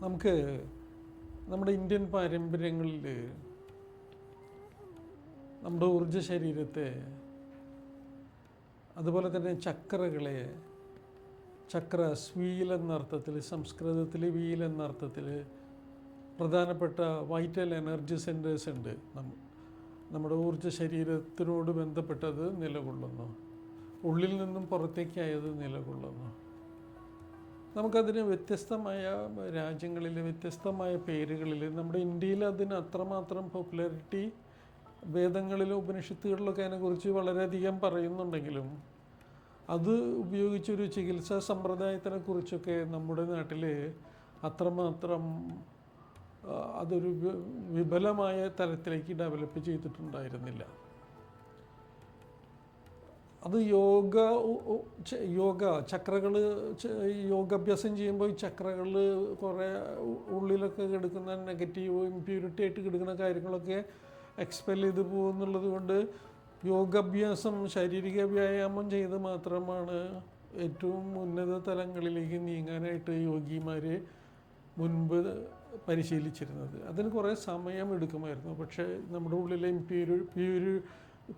നമുക്ക് നമ്മുടെ ഇന്ത്യൻ പാരമ്പര്യങ്ങളിൽ നമ്മുടെ ഊർജ്ജ ശരീരത്തെ, അതുപോലെ തന്നെ ചക്രകളെ, ചക്രസ്, വീൽ എന്നർത്ഥത്തിൽ, സംസ്കൃതത്തിൽ വീൽ എന്നർത്ഥത്തിൽ പ്രധാനപ്പെട്ട വൈറ്റൽ എനർജി സെൻറ്റേഴ്സ് ഉണ്ട്. നമ്മുടെ ഊർജ്ജ ശരീരത്തിനോട് ബന്ധപ്പെട്ടത് നിലകൊള്ളുന്നു, ഉള്ളിൽ നിന്നും പുറത്തേക്കായത് നിലകൊള്ളുന്നു. നമുക്കതിന് വ്യത്യസ്തമായ രാജ്യങ്ങളിൽ വ്യത്യസ്തമായ പേരുകളിൽ, നമ്മുടെ ഇന്ത്യയിൽ അതിന് അത്രമാത്രം പോപ്പുലാരിറ്റി വേദങ്ങളിലും ഉപനിഷത്തുകളിലൊക്കെ അതിനെക്കുറിച്ച് വളരെയധികം പറയുന്നുണ്ടെങ്കിലും അത് ഉപയോഗിച്ചൊരു ചികിത്സാ സമ്പ്രദായത്തിനെ കുറിച്ചൊക്കെ നമ്മുടെ നാട്ടിൽ അത്രമാത്രം അതൊരു വിപുലമായ തലത്തിലേക്ക് ഡെവലപ്പ് ചെയ്തിട്ടുണ്ടായിരുന്നില്ല. അത് യോഗ ചക്രകൾ യോഗാഭ്യാസം ചെയ്യുമ്പോൾ ഈ ചക്രകൾ കുറേ ഉള്ളിലൊക്കെ കിടക്കുന്ന നെഗറ്റീവ് ഇമ്പ്യൂരിറ്റി ആയിട്ട് കിടക്കുന്ന കാര്യങ്ങളൊക്കെ എക്സ്പെൽ ചെയ്ത് പോകുന്നുള്ളത് കൊണ്ട് യോഗാഭ്യാസം, ശാരീരിക വ്യായാമം ചെയ്ത് മാത്രമാണ് ഏറ്റവും ഉന്നത തലങ്ങളിലേക്ക് നീങ്ങാനായിട്ട് യോഗിമാർ മുൻപ് പരിശീലിച്ചിരുന്നത്. അതിന് കുറേ സമയം എടുക്കുമായിരുന്നു. പക്ഷേ നമ്മുടെ ഉള്ളിലെ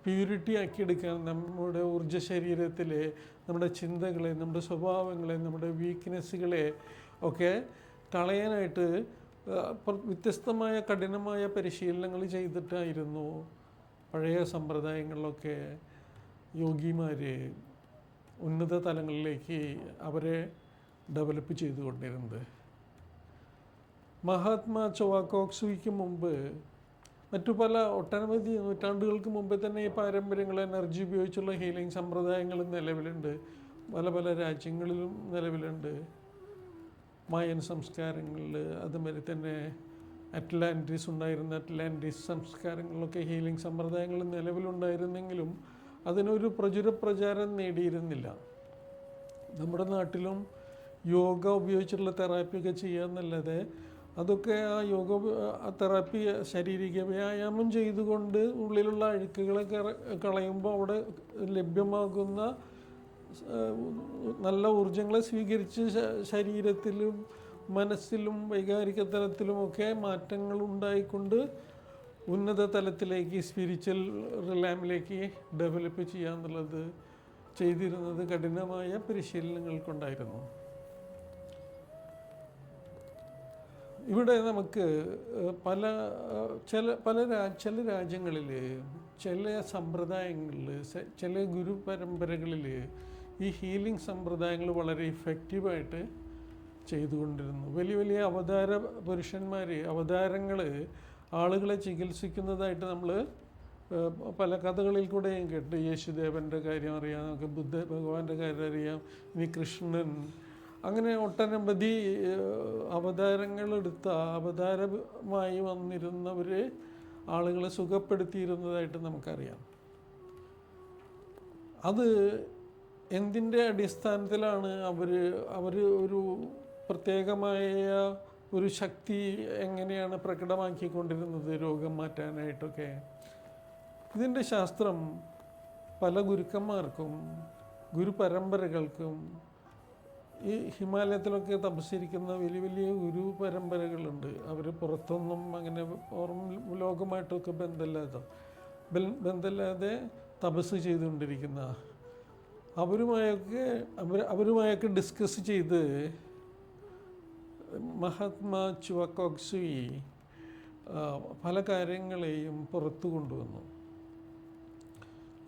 പ്യൂരിറ്റി ആക്കിയെടുക്കാൻ, നമ്മുടെ ഊർജ്ജ ശരീരത്തിലെ നമ്മുടെ ചിന്തകളെ, നമ്മുടെ സ്വഭാവങ്ങളെ, നമ്മുടെ വീക്ക്നെസ്സുകളെ ഒക്കെ കളയാനായിട്ട് വ്യത്യസ്തമായ കഠിനമായ പരിശീലനങ്ങൾ ചെയ്തിട്ടായിരുന്നു പഴയ സമ്പ്രദായങ്ങളിലൊക്കെ യോഗിമാർ ഉന്നത തലങ്ങളിലേക്ക് അവരെ ഡെവലപ്പ് ചെയ്തുകൊണ്ടിരുന്നത്. മഹാത്മാ ചൊവാക്കോക്സുവിക്ക് മുമ്പ് മറ്റു പല ഒട്ടനവധി നൂറ്റാണ്ടുകൾക്ക് മുമ്പേ തന്നെ ഈ പാരമ്പര്യങ്ങൾ, എനർജി ഉപയോഗിച്ചുള്ള ഹീലിംഗ് സമ്പ്രദായങ്ങളും നിലവിലുണ്ട്. പല പല രാജ്യങ്ങളിലും നിലവിലുണ്ട്. മായൻ സംസ്കാരങ്ങളിൽ, അതുമാതിരി തന്നെ അറ്റ്ലാന്റിസ് സംസ്കാരങ്ങളിലൊക്കെ ഹീലിംഗ് സമ്പ്രദായങ്ങൾ നിലവിലുണ്ടായിരുന്നെങ്കിലും അതിനൊരു പ്രചാരം നേടിയിരുന്നില്ല. നമ്മുടെ നാട്ടിലും യോഗ ഉപയോഗിച്ചുള്ള തെറാപ്പിയൊക്കെ ചെയ്യാമെന്നല്ലാതെ അതൊക്കെ ആ യോഗ തെറാപ്പി ശാരീരിക വ്യായാമം ചെയ്തുകൊണ്ട് ഉള്ളിലുള്ള അഴുക്കുകളെ കളയുമ്പോൾ അവിടെ ലഭ്യമാകുന്ന നല്ല ഊർജ്ജങ്ങളെ സ്വീകരിച്ച് ശരീരത്തിലും മനസ്സിലും വൈകാരിക തലത്തിലുമൊക്കെ മാറ്റങ്ങൾ ഉണ്ടായിക്കൊണ്ട് ഉന്നത തലത്തിലേക്ക്, സ്പിരിച്വൽ റിലാമിലേക്ക് ഡെവലപ്പ് ചെയ്യാന്നുള്ളത് ചെയ്തിരുന്നത് കഠിനമായ പരിശീലനങ്ങൾ കൊണ്ടായിരുന്നു. ഇവിടെ നമുക്ക് ചില രാജ്യങ്ങളിൽ, ചില സമ്പ്രദായങ്ങളിൽ, ചില ഗുരു പരമ്പരകളിൽ ഈ ഹീലിംഗ് സമ്പ്രദായങ്ങൾ വളരെ ഇഫക്റ്റീവായിട്ട് ചെയ്തുകൊണ്ടിരുന്നു. വലിയ വലിയ അവതാര പുരുഷന്മാർ, അവതാരങ്ങൾ ആളുകളെ ചികിത്സിക്കുന്നതായിട്ട് നമ്മൾ പല കഥകളിൽ കൂടെയും കേട്ട്. യേശുദേവൻ്റെ കാര്യം അറിയാം, നമുക്ക് ഭഗവാന്റെ കാര്യം അറിയാം, ഇനി കൃഷ്ണൻ, അങ്ങനെ ഒട്ടനവധി അവതാരങ്ങളെടുത്ത, അവതാരമായി വന്നിരുന്നവർ ആളുകളെ സുഖപ്പെടുത്തിയിരുന്നതായിട്ട് നമുക്കറിയാം. അത് എന്തിൻ്റെ അടിസ്ഥാനത്തിലാണ് അവർ ഒരു പ്രത്യേകമായ ഒരു ശക്തി എങ്ങനെയാണ് പ്രകടമാക്കിക്കൊണ്ടിരുന്നത് രോഗം മാറ്റാനായിട്ടൊക്കെ? ഇതിൻ്റെ ശാസ്ത്രം പല ഗുരുക്കന്മാർക്കും ഗുരുപരമ്പരകൾക്കും, ഈ ഹിമാലയത്തിലൊക്കെ തപസ്സിരിക്കുന്ന വലിയ വലിയ ഗുരു പരമ്പരകളുണ്ട്. അവർ പുറത്തൊന്നും അങ്ങനെ ലോകമായിട്ടൊക്കെ ബന്ധമില്ലാതെ തപസ് ചെയ്തുകൊണ്ടിരിക്കുന്ന, അവരുമായൊക്കെ ഡിസ്കസ് ചെയ്ത് മഹാത്മാ ചൊവാക്കോക്സുവി പല കാര്യങ്ങളെയും പുറത്തു കൊണ്ടുവന്നു.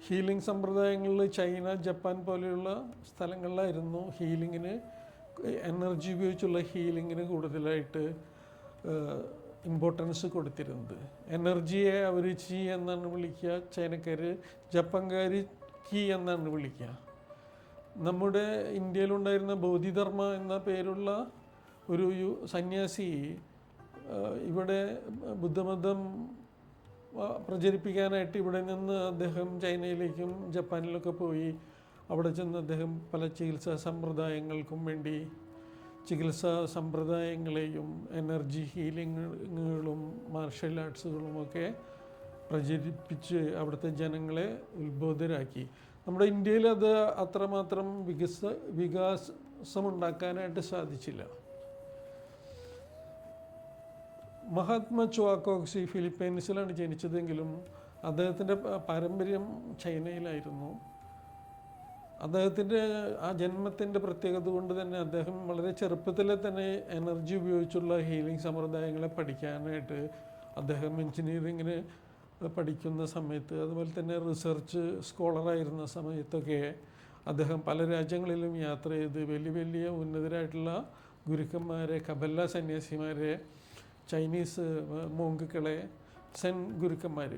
ഹീലിംഗ് സമ്പ്രദായങ്ങളിൽ ചൈന, ജപ്പാൻ പോലെയുള്ള സ്ഥലങ്ങളിലായിരുന്നു ഹീലിങ്ങിന്, എനർജി ഉപയോഗിച്ചുള്ള ഹീലിങ്ങിന് കൂടുതലായിട്ട് ഇമ്പോർട്ടൻസ് കൊടുത്തിരുന്നത്. എനർജിയെ അവർ ചി എന്നാണ് വിളിക്കുക, ചൈനക്കാർ, ജപ്പാൻകാർ കി എന്നാണ് വിളിക്കുക. നമ്മുടെ ഇന്ത്യയിലുണ്ടായിരുന്ന ബോധിധർമ്മ എന്ന പേരുള്ള ഒരു സന്യാസി ഇവിടെ ബുദ്ധമതം പ്രചരിപ്പിക്കാനായിട്ട് ഇവിടെ നിന്ന് അദ്ദേഹം ചൈനയിലേക്കും ജപ്പാനിലൊക്കെ പോയി. അവിടെ ചെന്ന് അദ്ദേഹം പല ചികിത്സാ സമ്പ്രദായങ്ങൾക്കും വേണ്ടി ചികിത്സാ സമ്പ്രദായങ്ങളെയും എനർജി ഹീലിങ്ങുകളും മാർഷൽ ആർട്സുകളുമൊക്കെ പ്രചരിപ്പിച്ച് അവിടുത്തെ ജനങ്ങളെ ഉത്ബോധരാക്കി. നമ്മുടെ ഇന്ത്യയിൽ അത് അത്രമാത്രം വികാസമുണ്ടാക്കാനായിട്ട് സാധിച്ചില്ല. മഹാത്മാ ചുവാക്കോക്സി ഫിലിപ്പൈൻസിലാണ് ജനിച്ചതെങ്കിലും അദ്ദേഹത്തിൻ്റെ പാരമ്പര്യം ചൈനയിലായിരുന്നു. അദ്ദേഹത്തിൻ്റെ ആ ജന്മത്തിൻ്റെ പ്രത്യേകത കൊണ്ട് തന്നെ അദ്ദേഹം വളരെ ചെറുപ്പത്തിലെ തന്നെ എനർജി ഉപയോഗിച്ചുള്ള ഹീലിംഗ് സമ്പ്രദായങ്ങളെ പഠിക്കാനായിട്ട് അദ്ദേഹം എൻജിനീയറിങ്ങിന് പഠിക്കുന്ന സമയത്ത്, അതുപോലെ തന്നെ റിസർച്ച് സ്കോളറായിരുന്ന സമയത്തൊക്കെ അദ്ദേഹം പല രാജ്യങ്ങളിലും യാത്ര ചെയ്ത് വലിയ വലിയ ഉന്നതരായിട്ടുള്ള ഗുരുക്കന്മാരെ, കബല്ല സന്യാസിമാരെ, ചൈനീസ് മോങ്കുകളെ, സെൻ ഗുരുക്കന്മാർ,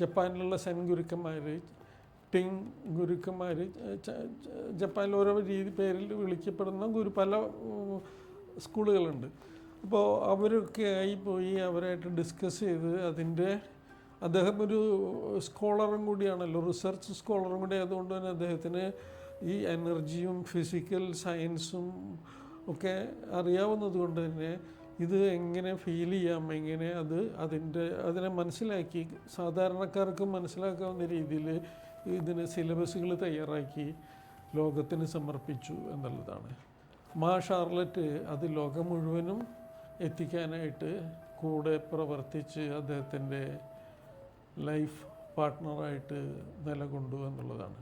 ജപ്പാനിലുള്ള സെൻ ഗുരുക്കന്മാർ, ടിങ് ഗുരുക്കന്മാർ, ജപ്പാനിൽ ഓരോ പേരിൽ വിളിക്കപ്പെടുന്ന പല സ്കൂളുകളുണ്ട്. അപ്പോൾ അവരൊക്കെ ആയി പോയി അവരായിട്ട് ഡിസ്കസ് ചെയ്ത് അദ്ദേഹം ഒരു സ്കോളറും കൂടിയാണല്ലോ, റിസർച്ച് സ്കോളറും കൂടി ആയതുകൊണ്ട് തന്നെ അദ്ദേഹത്തിന് ഈ എനർജിയും ഫിസിക്കൽ സയൻസും ഒക്കെ അറിയാവുന്നത് കൊണ്ട് തന്നെ ഇത് എങ്ങനെ ഫീൽ ചെയ്യാം, എങ്ങനെ അതിനെ മനസ്സിലാക്കി സാധാരണക്കാർക്കും മനസ്സിലാക്കാവുന്ന രീതിയിൽ ഇതിന് സിലബസുകൾ തയ്യാറാക്കി ലോകത്തിന് സമർപ്പിച്ചു എന്നുള്ളതാണ്. മാ ഷാർലറ്റ് അത് ലോകം മുഴുവനും എത്തിക്കാനായിട്ട് കൂടെ പ്രവർത്തിച്ച് അദ്ദേഹത്തിൻ്റെ ലൈഫ് പാർട്ട്ണറായിട്ട് നിലകൊണ്ടു എന്നുള്ളതാണ്.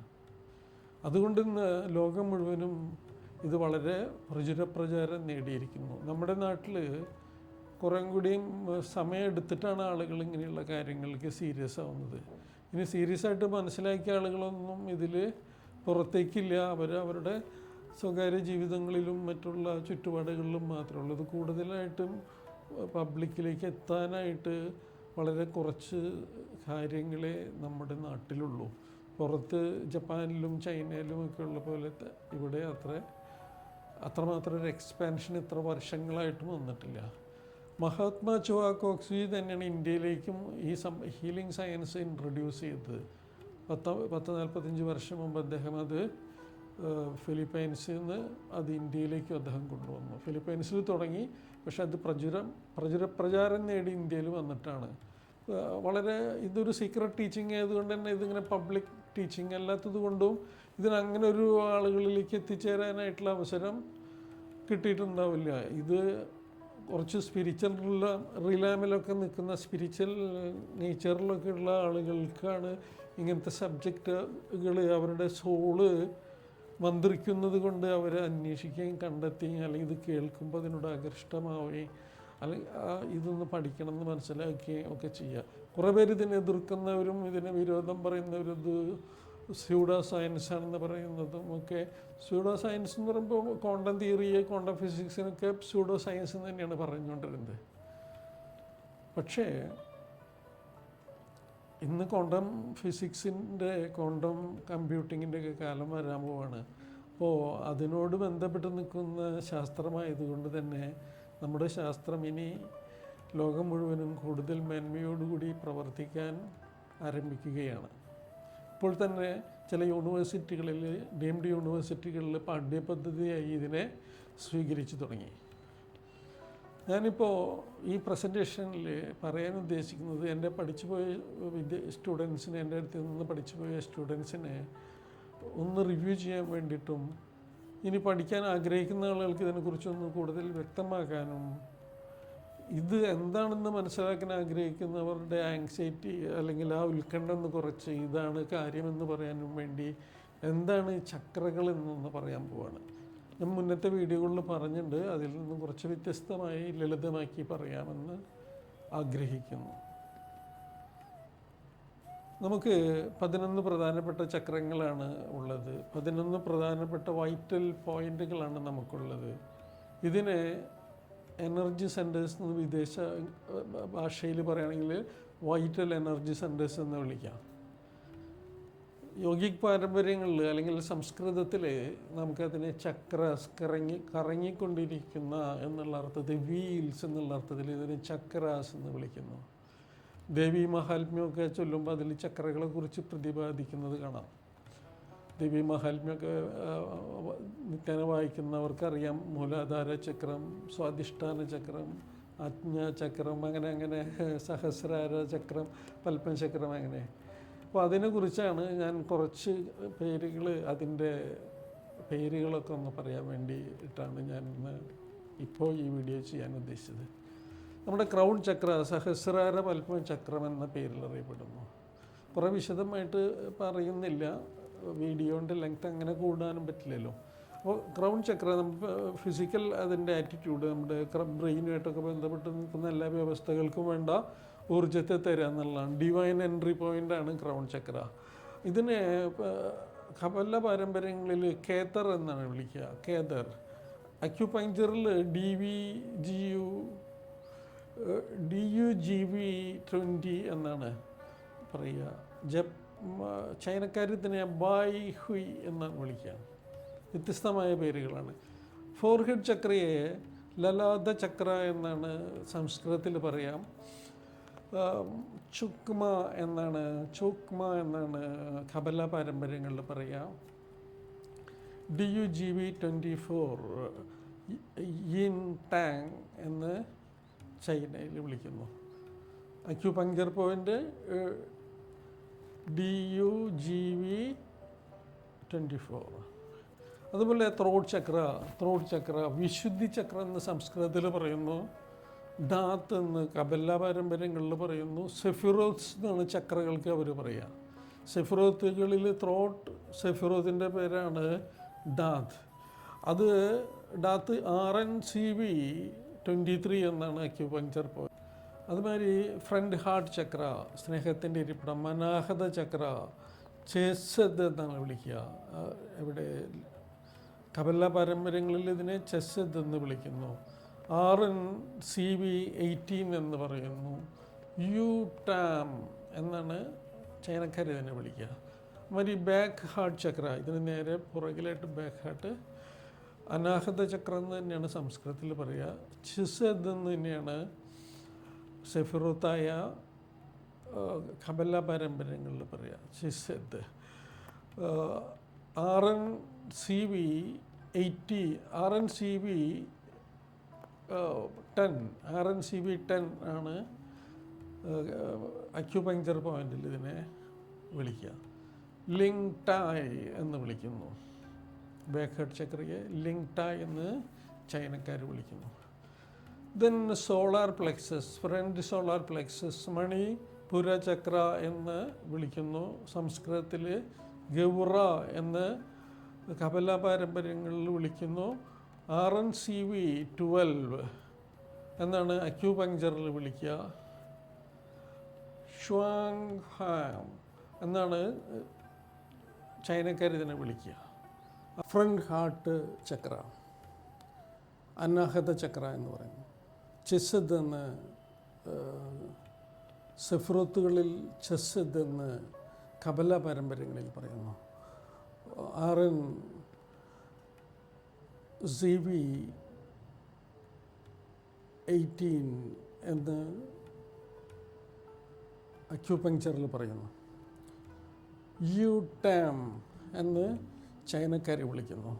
അതുകൊണ്ട് ഇന്ന് ലോകം മുഴുവനും ഇത് വളരെ പ്രചാരം നേടിയിരിക്കുന്നു. നമ്മുടെ നാട്ടിൽ കുറേ കൂടിയും സമയം എടുത്തിട്ടാണ് ആളുകൾ ഇങ്ങനെയുള്ള കാര്യങ്ങൾക്ക് സീരിയസ് ആവുന്നത്. ഇനി സീരിയസ് ആയിട്ട് മനസ്സിലാക്കിയ ആളുകളൊന്നും ഇതിൽ പുറത്തേക്കില്ല. അവരുടെ സ്വകാര്യ ജീവിതങ്ങളിലും മറ്റുള്ള ചുറ്റുപാടുകളിലും മാത്രമേ ഉള്ളൂ. ഇത് കൂടുതലായിട്ടും പബ്ലിക്കിലേക്ക് എത്താനായിട്ട് വളരെ കുറച്ച് കാര്യങ്ങളെ നമ്മുടെ നാട്ടിലുള്ളൂ. പുറത്ത് ജപ്പാനിലും ചൈനയിലും ഒക്കെ ഉള്ള പോലത്തെ ഇവിടെ അത്രമാത്രം ഒരു എക്സ്പാൻഷൻ ഇത്ര വർഷങ്ങളായിട്ടും വന്നിട്ടില്ല. മഹാത്മാ ചുവാക്കോക്സി തന്നെയാണ് ഇന്ത്യയിലേക്കും ഈ ഹീലിംഗ് സയൻസ് ഇൻട്രൊഡ്യൂസ് ചെയ്തത്. 40-45 വർഷം മുമ്പ് അദ്ദേഹം അത് ഫിലിപ്പൈൻസിൽ നിന്ന് അത് ഇന്ത്യയിലേക്കും അദ്ദേഹം കൊണ്ടുവന്നു. ഫിലിപ്പൈൻസിൽ തുടങ്ങി, പക്ഷെ അത് പ്രചാരം നേടി ഇന്ത്യയിൽ വന്നിട്ടാണ്. വളരെ ഇതൊരു സീക്രട്ട് ടീച്ചിങ് ആയതുകൊണ്ട് തന്നെ ഇതിങ്ങനെ പബ്ലിക് ടീച്ചിങ് അല്ലാത്തത് കൊണ്ടും ഇതിനങ്ങനെ ഒരു ആളുകളിലേക്ക് എത്തിച്ചേരാനായിട്ടുള്ള അവസരം കിട്ടിയിട്ടുണ്ടാവില്ല. ഇത് കുറച്ച് സ്പിരിച്വൽ റിലാമിലൊക്കെ നിൽക്കുന്ന സ്പിരിച്വൽ നേച്ചറിലൊക്കെ ഉള്ള ആളുകൾക്കാണ് ഇങ്ങനത്തെ സബ്ജക്റ്റുകൾ അവരുടെ സോള് മന്ത്രിക്കുന്നത് കൊണ്ട് അവരെ അന്വേഷിക്കുകയും കണ്ടെത്തുകയും അല്ലെങ്കിൽ ഇത് കേൾക്കുമ്പോൾ അതിനോട് ആകർഷ്ടമാവുകയും അല്ലെങ്കിൽ ഇതൊന്ന് പഠിക്കണം എന്ന് മനസ്സിലാക്കുകയും ഒക്കെ ചെയ്യുക. കുറേ പേര് ഇതിനെ എതിർക്കുന്നവരും ഇതിന് വിരോധം പറയുന്നവരും ഇത് സ്യൂഡോ സയൻസ് ആണെന്ന് പറയുന്നതും ഒക്കെ. സ്യൂഡോ സയൻസ് എന്ന് പറയുമ്പോൾ ക്വാണ്ടം തിയറിയെ, ക്വാണ്ടം ഫിസിക്സിനൊക്കെ സ്യൂഡോ സയൻസ് എന്ന് തന്നെയാണ് പറഞ്ഞുകൊണ്ടിരുന്നത്. പക്ഷേ ഇന്ന് ക്വാണ്ടം ഫിസിക്സിൻ്റെ, ക്വാണ്ടം കമ്പ്യൂട്ടിങ്ങിൻ്റെ ഒക്കെ കാലം വരാൻ പോവാണ്. അപ്പോൾ അതിനോട് ബന്ധപ്പെട്ട് നിൽക്കുന്ന ശാസ്ത്രമായതുകൊണ്ട് തന്നെ നമ്മുടെ ശാസ്ത്രം ഇനി ലോകം മുഴുവനും കൂടുതൽ മേന്മയോടുകൂടി പ്രവർത്തിക്കാൻ ആരംഭിക്കുകയാണ്. ഇപ്പോൾ തന്നെ ചില യൂണിവേഴ്സിറ്റികളിൽ, ഡീംഡ് യൂണിവേഴ്സിറ്റികളിൽ പാഠ്യപദ്ധതിയായി ഇതിനെ സ്വീകരിച്ചു തുടങ്ങി. ഞാനിപ്പോൾ ഈ പ്രസൻറ്റേഷനിൽ പറയാൻ ഉദ്ദേശിക്കുന്നത് എൻ്റെ പഠിച്ചുപോയ സ്റ്റുഡൻസിനെ, എൻ്റെ അടുത്ത് നിന്ന് പഠിച്ചുപോയ സ്റ്റുഡൻസിനെ ഒന്ന് റിവ്യൂ ചെയ്യാൻ വേണ്ടിയിട്ടും ഇനി പഠിക്കാൻ ആഗ്രഹിക്കുന്ന ആളുകൾക്ക് ഇതിനെക്കുറിച്ചൊന്ന് കൂടുതൽ വ്യക്തമാക്കാനും ഇത് എന്താണെന്ന് മനസ്സിലാക്കാൻ ആഗ്രഹിക്കുന്നവരുടെ ആങ്സൈറ്റി അല്ലെങ്കിൽ ആ ഉത്കണ്ഠ ഒന്ന് കുറച്ച് ഇതാണ് കാര്യമെന്ന് പറയാനും വേണ്ടി എന്താണ് ചക്രകൾ എന്നൊന്ന് പറയാൻ പോവാണ്. ഞാൻ മുന്നത്തെ വീഡിയോകളിൽ പറഞ്ഞിട്ടുണ്ട്, അതിൽ നിന്നും കുറച്ച് വ്യത്യസ്തമായി ലളിതമാക്കി പറയാമെന്ന് ആഗ്രഹിക്കുന്നു. നമുക്ക് 11 പ്രധാനപ്പെട്ട ചക്രങ്ങളാണ് ഉള്ളത്. 11 പ്രധാനപ്പെട്ട വൈറ്റൽ പോയിന്റുകളാണ് നമുക്കുള്ളത്. ഇതിനെ എനർജി സെൻറ്റേഴ്സ് എന്ന് വിദേശ ഭാഷയിൽ പറയുകയാണെങ്കിൽ വൈറ്റൽ എനർജി സെൻറ്റേഴ്സ് എന്ന് വിളിക്കാം. യോഗിക് പാരമ്പര്യങ്ങളിൽ അല്ലെങ്കിൽ സംസ്കൃതത്തിൽ നമുക്കതിനെ ചക്രാസ്, കറങ്ങിക്കൊണ്ടിരിക്കുന്ന എന്നുള്ള അർത്ഥത്തിൽ, വീൽസ് എന്നുള്ള അർത്ഥത്തിൽ ഇതിനെ ചക്രാസ് എന്ന് വിളിക്കുന്നു. ദേവി മഹാത്മ്യമൊക്കെ ചൊല്ലുമ്പോൾ അതിൽ ചക്രകളെ കുറിച്ച് പ്രതിപാദിക്കുന്നത് കാണാം. ദേവി മഹാത്മ്യമൊക്കെ നിത്യേന വായിക്കുന്നവർക്കറിയാം. മൂലാധാര ചക്രം, സ്വാധിഷ്ഠാന ചക്രം, ആജ്ഞാചക്രം, അങ്ങനെ സഹസ്രാര ചക്രം, പൽപ്പചക്രം, അങ്ങനെ. അപ്പോൾ അതിനെക്കുറിച്ചാണ് ഞാൻ കുറച്ച് അതിൻ്റെ പേരുകളൊക്കെ ഒന്ന് പറയാൻ വേണ്ടിയിട്ടാണ് ഞാൻ ഇപ്പോൾ ഈ വീഡിയോ ചെയ്യാൻ ഉദ്ദേശിച്ചത്. നമ്മുടെ ക്രൗൺ ചക്ര സഹസ്രാര പത്മ ചക്രം എന്ന പേരിൽ അറിയപ്പെടുന്നു. കുറേ വിശദമായിട്ട് പറയുന്നില്ല, വീഡിയോൻ്റെ ലെങ്ത് അങ്ങനെ കൂടാനും പറ്റില്ലല്ലോ. അപ്പോൾ ക്രൗൺ ചക്ര നമുക്ക് ഫിസിക്കൽ അതിൻ്റെ ആറ്റിറ്റ്യൂഡ് നമ്മുടെ ബ്രെയിനുമായിട്ടൊക്കെ ബന്ധപ്പെട്ട് നിൽക്കുന്ന എല്ലാ വ്യവസ്ഥകൾക്കും വേണ്ട ഊർജ്ജത്തെ തരിക എന്നുള്ളതാണ്. ഡിവൈൻ എൻട്രി പോയിൻ്റാണ് ക്രൗൺ ചക്ര. ഇതിനെ കബല പാരമ്പര്യങ്ങളിൽ കേതർ എന്നാണ് വിളിക്കുക. കേതർ അക്യുപങ്ചറിൽ DUGV20 എന്നാണ് പറയുക. ചൈനക്കാർ ഇതിനെ ബായ് ഹുയ് എന്നാണ് വിളിക്കുക. വ്യത്യസ്തമായ പേരുകളാണ്. ഫോർഹെഡ് ചക്രയെ ലലാദ ചക്ര എന്നാണ് സംസ്കൃതത്തിൽ പറയാം. ചുക്മ എന്നാണ് കബല പാരമ്പര്യങ്ങളിൽ പറയാം. DUGV24 യിൻ ടാങ് എന്ന് ചൈനയിൽ വിളിക്കുന്നു. Acupuncture point DUGV24. അതുപോലെ ത്രോട്ട് ചക്ര വിശുദ്ധി ചക്ര എന്ന് സംസ്കൃതത്തിൽ പറയുന്നു. ഡാത്ത് എന്ന് കബല പാരമ്പര്യങ്ങളിൽ പറയുന്നു. സെഫിറോത്സ് എന്നാണ് ചക്രകൾക്ക് അവർ പറയുക. സെഫിറോത്തുകളിൽ സെഫിറോത്തിൻ്റെ പേരാണ് ഡാത്ത്. അത് ഡാത്ത് RNCV23 എന്നാണ് അക്യുപങ്ചർ പോയിന്റ്. അതുമാതിരി ഫ്രണ്ട് ഹാർട്ട് ചക്ര സ്നേഹത്തിൻ്റെ ഇരിപ്പിടം. അനാഹത ചക്ര ചെസ്സദ് എന്നാണ് വിളിക്കുക. ഇവിടെ കബല പാരമ്പര്യങ്ങളിൽ ഇതിനെ ചെസ്സദ് എന്ന് വിളിക്കുന്നു. RNCV18 എന്ന് പറയുന്നു. യുടാം എന്നാണ് ചൈനക്കാർ ഇതിനെ വിളിക്കുക. അതുമാതിരി ബാക്ക് ഹാർട്ട് ചക്ര, ഇതിന് നേരെ പുറകിലായിട്ട് ബാക്ക് ഹാർട്ട്. അനാഹത ചക്രം എന്ന് തന്നെയാണ് സംസ്കൃതത്തിൽ പറയുക. ചെസ്സദ് എന്ന് തന്നെയാണ് സെഫിറോത്തായ കബല പാരമ്പര്യങ്ങളിൽ പറയുക. ചെസ്സദ്. RNCV10 ആണ് അക്യുപങ്ചർ പോയിന്റിൽ ഇതിനെ വിളിക്കുക. ലിങ് ടായ് എന്ന് വിളിക്കുന്നു. ബാക്ക് ഹെഡ് ചക്രയെ ലിങ് ടായ് എന്ന് ചൈനക്കാർ വിളിക്കുന്നു. Then solar plexus, front solar plexus Manipura chakra എന്ന് വിളിക്കുന്നു. സംസ്കൃതത്തിൽ ഗൗറ എന്ന് കബല പാരമ്പര്യങ്ങളിൽ വിളിക്കുന്നു. RNCV12 എന്നാണ് അക്യുപങ്ചറിൽ വിളിക്കുക. ഷ്വാങ് ഹാം എന്നാണ് ചൈനക്കാർ ഇതിനെ വിളിക്കുക. ഫ്രണ്ട് ഹാർട്ട് ചക്ര, അനാഹത ചക്ര എന്ന് പറയുന്നു. ചെസ്സദ് എന്ന് സെഫ്രോത്തുകളിൽ ചെസ്സദ് എന്ന് കബല പാരമ്പര്യങ്ങളിൽ പറയുന്നു. RNCV18 എന്ന് അക്യുപങ്ചറിൽ പറയുന്നു. യുടാം എന്ന് ചൈനക്കാർ വിളിക്കുന്നു.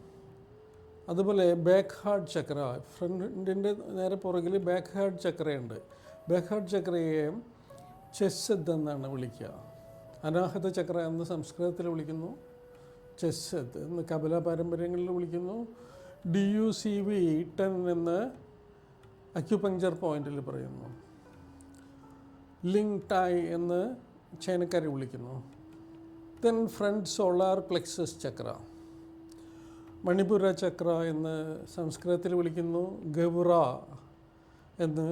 അതുപോലെ ബാക്ക് ഹാർട്ട് ചക്ര, ഫ്രണ്ടിൻ്റെ നേരെ പുറകിൽ ബാക്ക് ഹാർട്ട് ചക്രയുണ്ട്. ബാക്ക് ഹാർട്ട് ചക്രയെ ചെസ്സദ് എന്നാണ് വിളിക്കുക. അനാഹത ചക്ര എന്ന് സംസ്കൃതത്തിൽ വിളിക്കുന്നു. ചെസ്സദ് എന്ന് കബല പാരമ്പര്യങ്ങളിൽ വിളിക്കുന്നു. DUCV10 എന്ന് അക്യുപങ്ചർ പോയിന്റിൽ പറയുന്നു. ലിങ് ടായ് എന്ന് ചൈനക്കാർ വിളിക്കുന്നു. ദെൻ ഫ്രണ്ട് സോളാർ പ്ലെക്സസ് ചക്ര, മണിപുര ചക്ര എന്ന് സംസ്കൃതത്തിൽ വിളിക്കുന്നു. ഗൗറ എന്ന്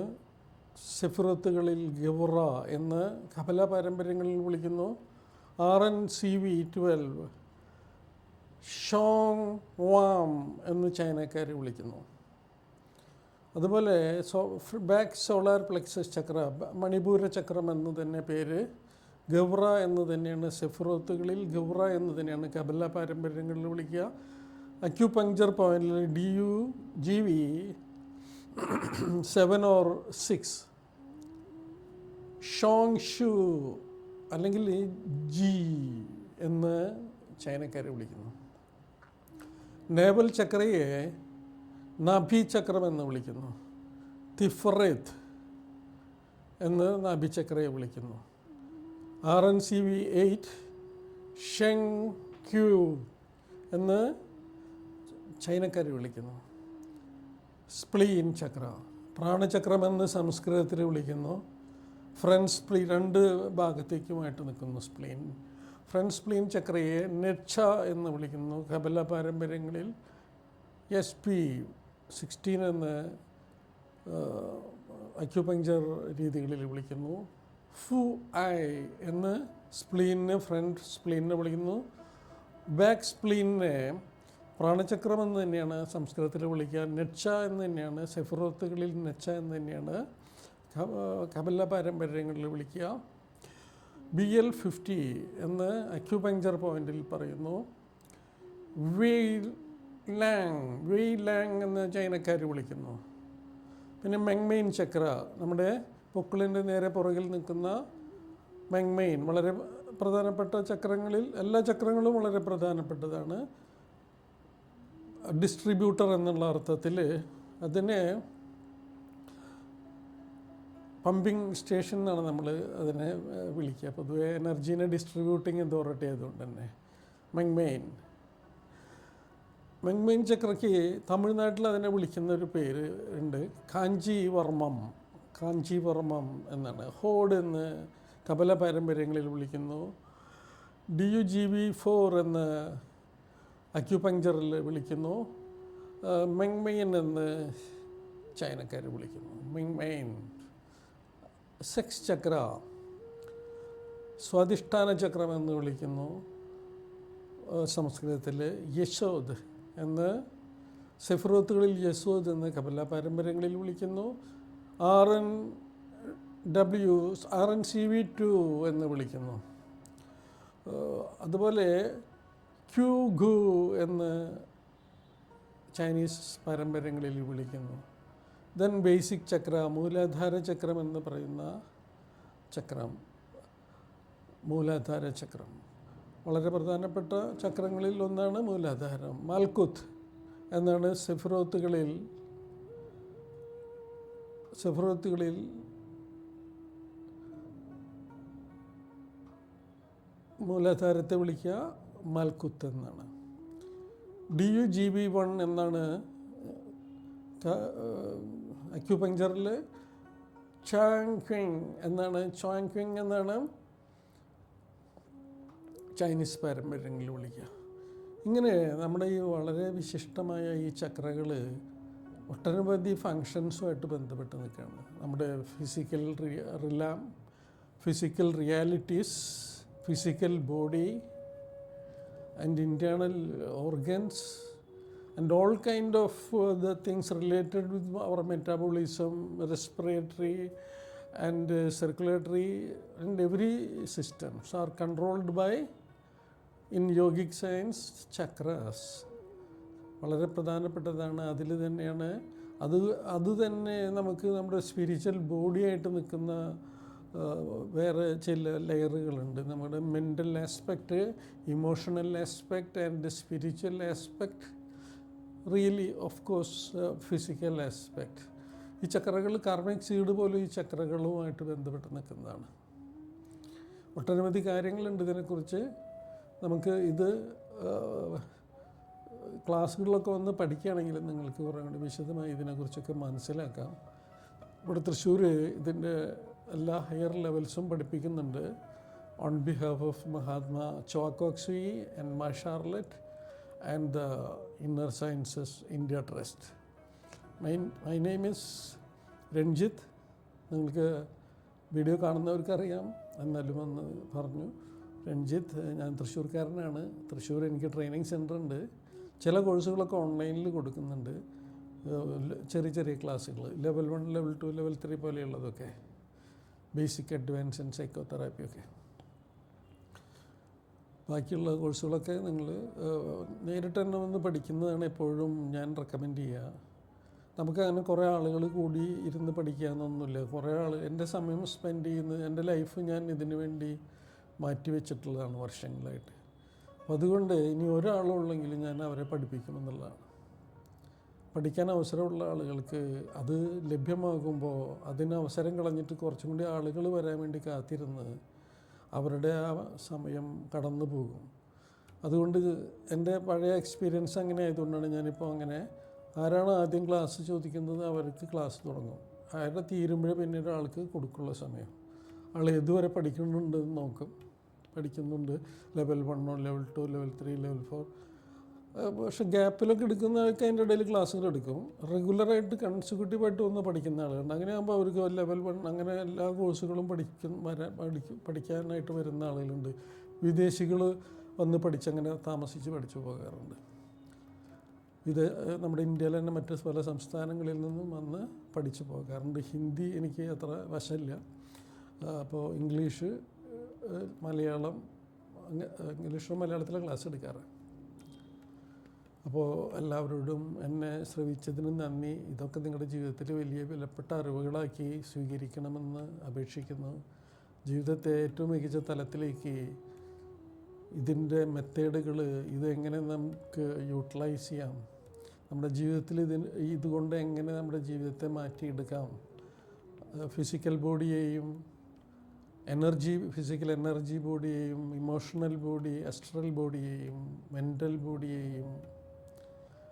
സെഫിറത്തുകളിൽ ഗൗറ എന്ന് കബല പാരമ്പര്യങ്ങളിൽ വിളിക്കുന്നു. RNCV12 ഷോങ് വാം എന്ന് ചൈനക്കാർ വിളിക്കുന്നു. അതുപോലെ ബാക്ക് സോളാർ പ്ലെക്സസ് ചക്ര, മണിപൂര ചക്രം എന്ന് തന്നെ പേര്. ഗൗറ എന്ന് തന്നെയാണ് സെഫിറോത്തുകളിൽ ഗൗറ എന്ന് തന്നെയാണ് കബല പാരമ്പര്യങ്ങളിൽ വിളിക്കുക. അക്യുപങ്ചർ പോയിന്റിൽ DUGV7 or 6 ഷോങ് ഷു അല്ലെങ്കിൽ ജി എന്ന് ചൈനക്കാർ വിളിക്കുന്നു. നേവൽ ചക്രയെ നാഭി ചക്രം എന്ന് വിളിക്കുന്നു. തിഫ്രേത്ത് എന്ന് നാഭി ചക്രയെ വിളിക്കുന്നു. RNCV8 ഷെങ് ക്യൂ എന്ന് ചൈനക്കാർ വിളിക്കുന്നു. സ്പ്ലീൻ ചക്ര, പ്രാണചക്രമെന്ന് സംസ്കൃതത്തിൽ വിളിക്കുന്നു. ഫ്രണ്ട് സ്പ്ലീൻ, രണ്ട് ഭാഗത്തേക്കുമായിട്ട് നിൽക്കുന്നു സ്പ്ലീൻ. ഫ്രണ്ട് സ്പ്ലീൻ ചക്രയെ നെച്ച എന്ന് വിളിക്കുന്നു. കപില പാരമ്പര്യങ്ങളിൽ SP16 എന്ന് അക്യുപങ്ചർ രീതികളിൽ വിളിക്കുന്നു. ഫു ഐ എന്ന് സ്പ്ലീനിനെ, ഫ്രണ്ട് സ്പ്ലീനിനെ വിളിക്കുന്നു. ബാക്ക് സ്പ്ലീനിനെ പ്രാണചക്രം എന്ന് തന്നെയാണ് സംസ്കൃതത്തിൽ വിളിക്കുക. നെച്ച എന്ന് തന്നെയാണ്, സെഫിറോത്തുകളിൽ നെച്ച എന്ന് തന്നെയാണ് കപില പാരമ്പര്യങ്ങളിൽ വിളിക്കുക. BL50 എന്ന് അക്യുപങ്ചർ പോയിന്റിൽ പറയുന്നു. വെയ് ലാങ് എന്ന് ചൈനക്കാർ വിളിക്കുന്നു. പിന്നെ മെങ്മെയിൻ ചക്ര, നമ്മുടെ പൊക്കിളിൻ്റെ നേരെ പുറകിൽ നിൽക്കുന്ന മെങ്മെയിൻ, വളരെ പ്രധാനപ്പെട്ട ചക്രങ്ങളിൽ, എല്ലാ ചക്രങ്ങളും വളരെ പ്രധാനപ്പെട്ടതാണ്. ഡിസ്ട്രിബ്യൂട്ടർ എന്നുള്ള അർത്ഥത്തിൽ അതിനെ പമ്പിങ് സ്റ്റേഷൻ എന്നാണ് നമ്മൾ അതിനെ വിളിക്കുക. പൊതുവെ എനർജീനെ ഡിസ്ട്രിബ്യൂട്ടിങ് അതോറിറ്റി ആയതുകൊണ്ട് തന്നെ മെങ്മെയിൻ ചക്രയ്ക്ക് തമിഴ്നാട്ടിൽ അതിനെ വിളിക്കുന്ന ഒരു പേര് ഉണ്ട്, കാഞ്ചീവർമ്മം എന്നാണ്. ഹോഡ് എന്ന് കപില പാരമ്പര്യങ്ങളിൽ വിളിക്കുന്നു. DUGV4 എന്ന് അക്യുപങ്ചറിൽ വിളിക്കുന്നു. മെങ്മെയിൻ എന്ന് ചൈനക്കാർ വിളിക്കുന്നു. മെങ്മെയിൻ. സെക്സ് ചക്ര, സ്വാധിഷ്ഠാന ചക്രം എന്ന് വിളിക്കുന്നു സംസ്കൃതത്തിൽ. യശോദ് എന്ന് സെഫിറോത്തുകളിൽ യശോദ് എന്ന് കപില പാരമ്പര്യങ്ങളിൽ വിളിക്കുന്നു. RNCV2 എന്ന് വിളിക്കുന്നു. അതുപോലെ ക്യൂഗു എന്ന് ചൈനീസ് പാരമ്പര്യങ്ങളിൽ വിളിക്കുന്നു. ദെൻ ബേസിക് ചക്ര, മൂലാധാര ചക്രം എന്ന് പറയുന്ന ചക്രം, മൂലാധാര ചക്രം വളരെ പ്രധാനപ്പെട്ട ചക്രങ്ങളിൽ ഒന്നാണ് മൂലാധാരം. മാൽക്കുത്ത് എന്നാണ് സെഫിറോത്തുകളിൽ മൂലാധാരത്തെ വിളിക്കുക മാൽക്കുത്ത് എന്നാണ്. DUGV1 എന്നാണ് അക്യുപങ്ചറിൽ. ചാങ്ക്വിങ് എന്നാണ് ചൈനീസ് പാരമ്പര്യങ്ങളിൽ വിളിക്കുക. ഇങ്ങനെ നമ്മുടെ ഈ വളരെ വിശിഷ്ടമായ ഈ ചക്രകൾ ഒട്ടനവധി ഫങ്ഷൻസുമായിട്ട് ബന്ധപ്പെട്ട് നിൽക്കുകയാണ്. നമ്മുടെ physical realities, physical body and internal organs and all kind of the things related with our metabolism, respiratory and circulatory and every systems are controlled by, in yogic science, chakras. വളരെ പ്രധാനപ്പെട്ടതാണ്. അതിൽ തന്നെയാണ് അത് തന്നെ നമുക്ക് നമ്മുടെ സ്പിരിച്വൽ ബോഡിയായിട്ട് നിൽക്കുന്ന വേറെ ചില ലെയറുകളുണ്ട്. നമ്മുടെ mental aspect, emotional aspect and spiritual aspect, really of course physical aspect. ഈ ചക്രകൾ കാർമിക് സീഡ് പോലും ഈ ചക്രകളുമായിട്ട് ബന്ധപ്പെട്ട് നിൽക്കുന്നതാണ്. ഒട്ടനവധി കാര്യങ്ങളുണ്ട് ഇതിനെക്കുറിച്ച്. നമുക്ക് ഇത് ക്ലാസ്സുകളിലൊക്കെ വന്ന് പഠിക്കുകയാണെങ്കിൽ നിങ്ങൾക്ക് കുറേ കൂടി വിശദമായി ഇതിനെക്കുറിച്ചൊക്കെ മനസ്സിലാക്കാം. ഇവിടെ തൃശ്ശൂർ ഇതിൻ്റെ എല്ലാ ഹയർ ലെവൽസും പഠിപ്പിക്കുന്നുണ്ട്. On behalf of Mahatma Choa Kok Sui and Ma Charlotte and the Inner Sciences India Trust. My name is Ranjith. നിങ്ങൾക്ക് വീഡിയോ കാണുന്നവർക്കറിയാം, എന്നാലും ഒന്ന് പറഞ്ഞു. രഞ്ജിത്ത്, ഞാൻ തൃശ്ശൂർക്കാരനാണ്. തൃശ്ശൂർ എനിക്ക് ട്രെയിനിങ് സെൻ്റർ ഉണ്ട്. ചില കോഴ്സുകളൊക്കെ ഓൺലൈനിൽ കൊടുക്കുന്നുണ്ട്, ചെറിയ ക്ലാസ്സുകൾ, ലെവൽ 1, ലെവൽ 2, ലെവൽ 3 പോലെയുള്ളതൊക്കെ, ബേസിക്, അഡ്വാൻസ് ആൻഡ് സൈക്കോതെറാപ്പിയൊക്കെ. ബാക്കിയുള്ള കോഴ്സുകളൊക്കെ നിങ്ങൾ നേരിട്ട് തന്നെ വന്ന് പഠിക്കുന്നതാണ് എപ്പോഴും ഞാൻ റെക്കമെൻഡ് ചെയ്യുക. നമുക്കങ്ങനെ കുറേ ആളുകൾ കൂടി ഇരുന്ന് പഠിക്കാമെന്നൊന്നുമില്ല. കുറേ എൻ്റെ സമയം സ്പെൻഡ് ചെയ്യുന്നത്, എൻ്റെ ലൈഫ് ഞാൻ ഇതിനു വേണ്ടി മാറ്റി വെച്ചിട്ടുള്ളതാണ് വർഷങ്ങളായിട്ട്. അപ്പോൾ അതുകൊണ്ട് ഇനി ഒരാളുള്ളെങ്കിലും ഞാൻ അവരെ പഠിപ്പിക്കുമെന്നുള്ളതാണ്. പഠിക്കാൻ അവസരമുള്ള ആളുകൾക്ക് അത് ലഭ്യമാകുമ്പോൾ അതിന് അവസരം കളഞ്ഞിട്ട് കുറച്ചും കൂടി ആളുകൾ വരാൻ വേണ്ടി കാത്തിരുന്ന് അവരുടെ ആ സമയം കടന്നു പോകും. അതുകൊണ്ട് എൻ്റെ പഴയ എക്സ്പീരിയൻസ് അങ്ങനെ ആയതുകൊണ്ടാണ് ഞാനിപ്പോൾ അങ്ങനെ, ആരാണ് ആദ്യം ക്ലാസ് ചോദിക്കുന്നത് അവർക്ക് ക്ലാസ് തുടങ്ങും. അയാളുടെ തീരുമ്പോഴേ പിന്നീട് ആൾക്ക് കൊടുക്കുള്ള സമയം. ആൾ ഏതുവരെ പഠിക്കുന്നുണ്ടെന്ന് നോക്കും. പഠിക്കുന്നുണ്ട്, ലെവൽ 1, ലെവൽ 2, ലെവൽ 3, ലെവൽ 4. പക്ഷെ ഗ്യാപ്പിലൊക്കെ എടുക്കുന്ന ആൾക്ക് അതിൻ്റെ ഇടയിൽ ക്ലാസ്സുകൾ എടുക്കും. റെഗുലറായിട്ട് കൺസിക്യൂട്ടീവായിട്ട് വന്ന് പഠിക്കുന്ന ആളുകളുണ്ട്. അങ്ങനെ ആകുമ്പോൾ അവർക്ക് ലെവൽ 1 അങ്ങനെ എല്ലാ കോഴ്സുകളും പഠിക്കാനായിട്ട് വരുന്ന ആളുകളുണ്ട്. വിദേശികൾ വന്ന് പഠിച്ചങ്ങനെ താമസിച്ച് പഠിച്ചു പോകാറുണ്ട്. ഇത് നമ്മുടെ ഇന്ത്യയിലെ തന്നെ മറ്റ് പല സംസ്ഥാനങ്ങളിൽ നിന്നും വന്ന് പഠിച്ചു പോകാറുണ്ട്. ഹിന്ദി എനിക്ക് അത്ര വശമില്ല. അപ്പോൾ ഇംഗ്ലീഷ്, മലയാളം, ഇംഗ്ലീഷും മലയാളത്തിലെ ക്ലാസ് എടുക്കാറ്. അപ്പോൾ എല്ലാവരോടും എന്നെ ശ്രവിച്ചതിന് നന്ദി. ഇതൊക്കെ നിങ്ങളുടെ ജീവിതത്തിൽ വലിയ വിലപ്പെട്ട അറിവുകളാക്കി സ്വീകരിക്കണമെന്ന് അപേക്ഷിക്കുന്നു. ജീവിതത്തെ ഏറ്റവും മികച്ച തലത്തിലേക്ക് ഇതിൻ്റെ മെത്തേഡുകൾ, ഇതെങ്ങനെ നമുക്ക് യൂട്ടിലൈസ് ചെയ്യാം, നമ്മുടെ ജീവിതത്തിൽ ഇതുകൊണ്ട് എങ്ങനെ നമ്മുടെ ജീവിതത്തെ മാറ്റിയെടുക്കാം, ഫിസിക്കൽ ബോഡിയെയും ഫിസിക്കൽ എനർജി ബോഡിയെയും, ഇമോഷണൽ ബോഡി, അസ്ട്രൽ ബോഡിയെയും, മെൻ്റൽ ബോഡിയെയും,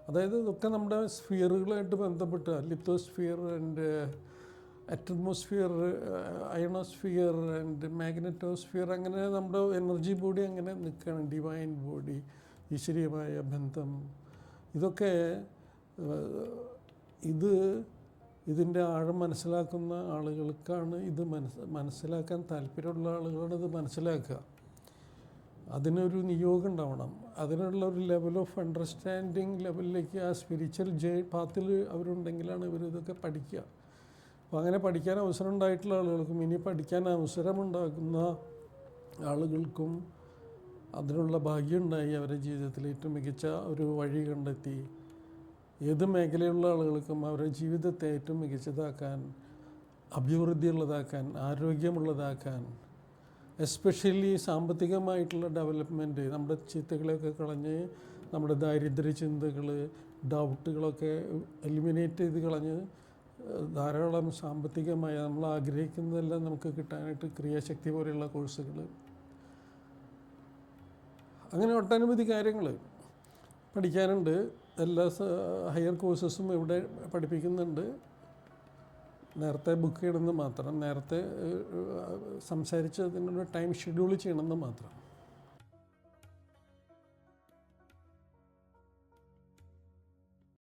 അതായത് ഇതൊക്കെ നമ്മുടെ സ്ഫിയറുകളായിട്ട് ബന്ധപ്പെട്ട് lithosphere and atmosphere, ionosphere and magnetosphere, അങ്ങനെ നമ്മുടെ എനർജി ബോഡി അങ്ങനെ നിൽക്കുകയാണ്. ഡിവൈൻ ബോഡി, ഈശ്വരീയമായ ബന്ധം, ഇതൊക്കെ ഇതിൻ്റെ ആഴം മനസ്സിലാക്കുന്ന ആളുകൾക്കാണ് ഇത് മനസ്സിലാക്കാൻ താല്പര്യമുള്ള ആളുകളാണ് ഇത് മനസ്സിലാക്കുക. അതിനൊരു നിയോഗം ഉണ്ടാവണം. അതിനുള്ള ഒരു ലെവൽ ഓഫ് അണ്ടർസ്റ്റാൻഡിങ് ലെവലിലേക്ക് ആ സ്പിരിച്വൽ പാത്തിൽ അവരുണ്ടെങ്കിലാണ് ഇവരിതൊക്കെ പഠിക്കുക. അപ്പോൾ അങ്ങനെ പഠിക്കാൻ അവസരം ഉണ്ടായിട്ടുള്ള ആളുകൾക്കും ഇനി പഠിക്കാൻ അവസരമുണ്ടാകുന്ന ആളുകൾക്കും അതിനുള്ള ഭാഗ്യമുണ്ടായി. അവരുടെ ജീവിതത്തിൽ ഏറ്റവും മികച്ച ഒരു വഴി കണ്ടെത്തി ഏത് മേഖലയുള്ള ആളുകൾക്കും അവരുടെ ജീവിതത്തെ ഏറ്റവും മികച്ചതാക്കാൻ, അഭിവൃദ്ധിയുള്ളതാക്കാൻ, ആരോഗ്യമുള്ളതാക്കാൻ, എസ്പെഷ്യലി സാമ്പത്തികമായിട്ടുള്ള ഡെവലപ്മെൻറ്റ്, നമ്മുടെ ചിന്തകളെയൊക്കെ കളഞ്ഞ് നമ്മുടെ ദാരിദ്ര്യ ചിന്തകൾ, ഡൗട്ടുകളൊക്കെ എലിമിനേറ്റ് ചെയ്ത് കളഞ്ഞ് ധാരാളം സാമ്പത്തികമായ നമ്മൾ ആഗ്രഹിക്കുന്നതെല്ലാം നമുക്ക് കിട്ടാനായിട്ട് ക്രിയാശക്തി പോലെയുള്ള കോഴ്സുകൾ, അങ്ങനെ ഒട്ടനവധി കാര്യങ്ങൾ പഠിക്കാനുണ്ട്. എല്ലാ ഹയർ കോഴ്സസും ഇവിടെ പഠിപ്പിക്കുന്നുണ്ട്. നേരത്തെ ബുക്ക് ചെയ്യണമെന്ന് മാത്രം, നേരത്തെ സംസാരിച്ച് അതിനൊരു ടൈം ഷെഡ്യൂൾ ചെയ്യണമെന്ന് മാത്രം.